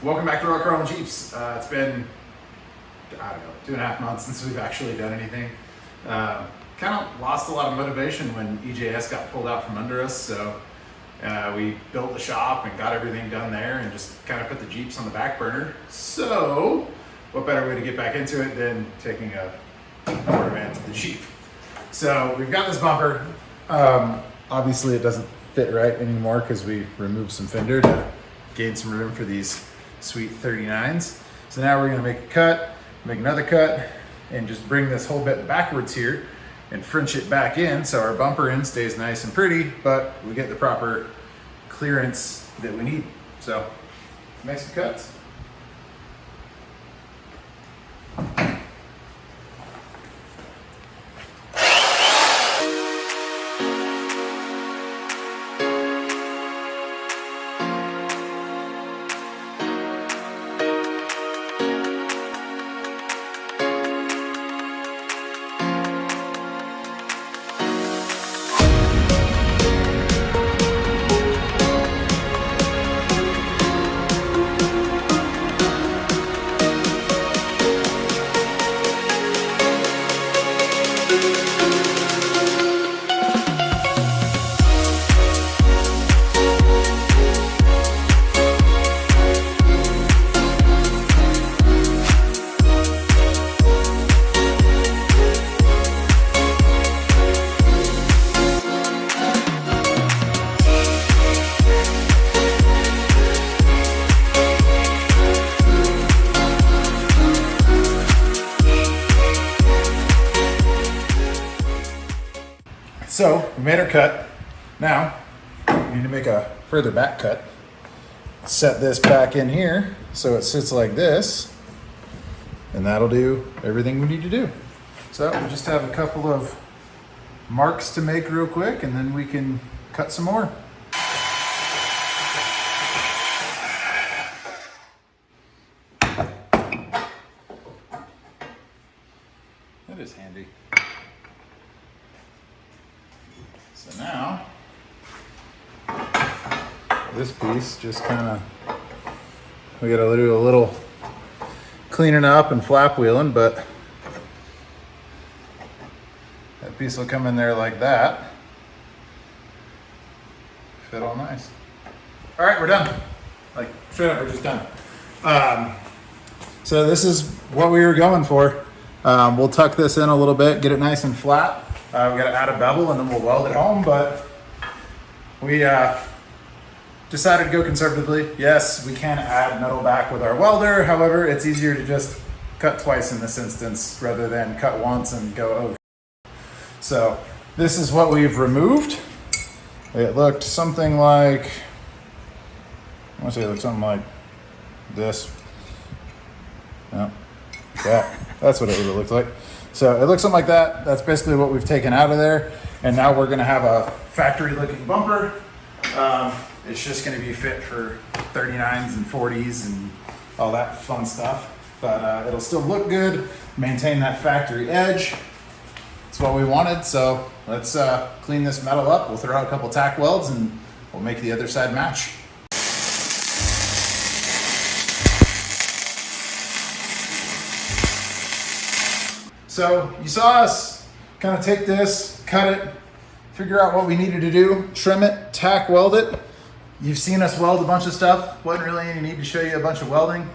Welcome back to RockCrawlinJeeps. It's been, I don't know, 2.5 months since we've actually done anything. Kind of lost a lot of motivation when EJS got pulled out from under us, so we built the shop and got everything done there and just kind of put the Jeeps on the back burner. So what better way to get back into it than taking a quarter van to the Jeep. So we've got this bumper. Obviously it doesn't fit right anymore because we removed some fender to gain some room for these sweet 39s. So now we're gonna make a cut, make another cut, and just bring this whole bit backwards here and French it back in so our bumper end stays nice and pretty, but we get the proper clearance that we need. So make some cuts. So we made our cut. Now we need to make a further back cut. Set this back in here so it sits like this, and that'll do everything we need to do. So we just have a couple of marks to make real quick, and then we can cut some more. That is handy. So now, this piece just kind of, we gotta do a little cleaning up and flap wheeling, but that piece will come in there like that. Fit all nice. All right, we're done. Like, straight up, we're just done. So this is what we were going for. We'll tuck this in a little bit, get it nice and flat. We gotta add a bevel and then we'll weld it home, but we decided to go conservatively. Yes, we can add metal back with our welder. However, it's easier to just cut twice in this instance rather than cut once and go, oh. So this is what we've removed. It looked something like, I want to say it looked something like this. No, that's what it would have looked like. So it looks something like that. That's basically what we've taken out of there. And now we're gonna have a factory looking bumper. It's just gonna be fit for 39s and 40s and all that fun stuff. But it'll still look good, maintain that factory edge. It's what we wanted. So let's clean this metal up. We'll throw out a couple tack welds and we'll make the other side match. So you saw us kind of take this, cut it, figure out what we needed to do, trim it, tack weld it. You've seen us weld a bunch of stuff. Wasn't really any need to show you a bunch of welding.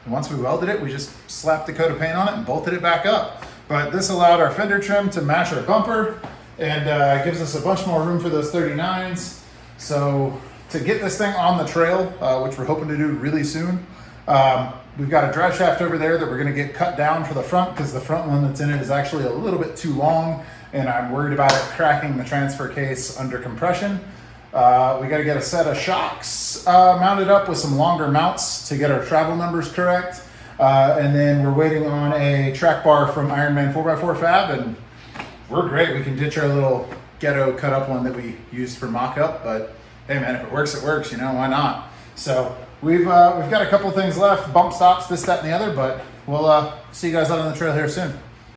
Once we welded it, we just slapped a coat of paint on it and bolted it back up. But this allowed our fender trim to match our bumper and gives us a bunch more room for those 39s. So to get this thing on the trail, which we're hoping to do really soon, we've got a drive shaft over there that we're gonna get cut down for the front because the front one that's in it is actually a little bit too long and I'm worried about it cracking the transfer case under compression. We gotta get a set of shocks mounted up with some longer mounts to get our travel numbers correct. And then we're waiting on a track bar from Ironman 4x4 Fab, and we're great. We can ditch our little ghetto cut up one that we used for mock-up, but hey man, if it works, you know, why not? So we've got a couple things left, bump stops, this, that, and the other, but we'll see you guys out on the trail here soon.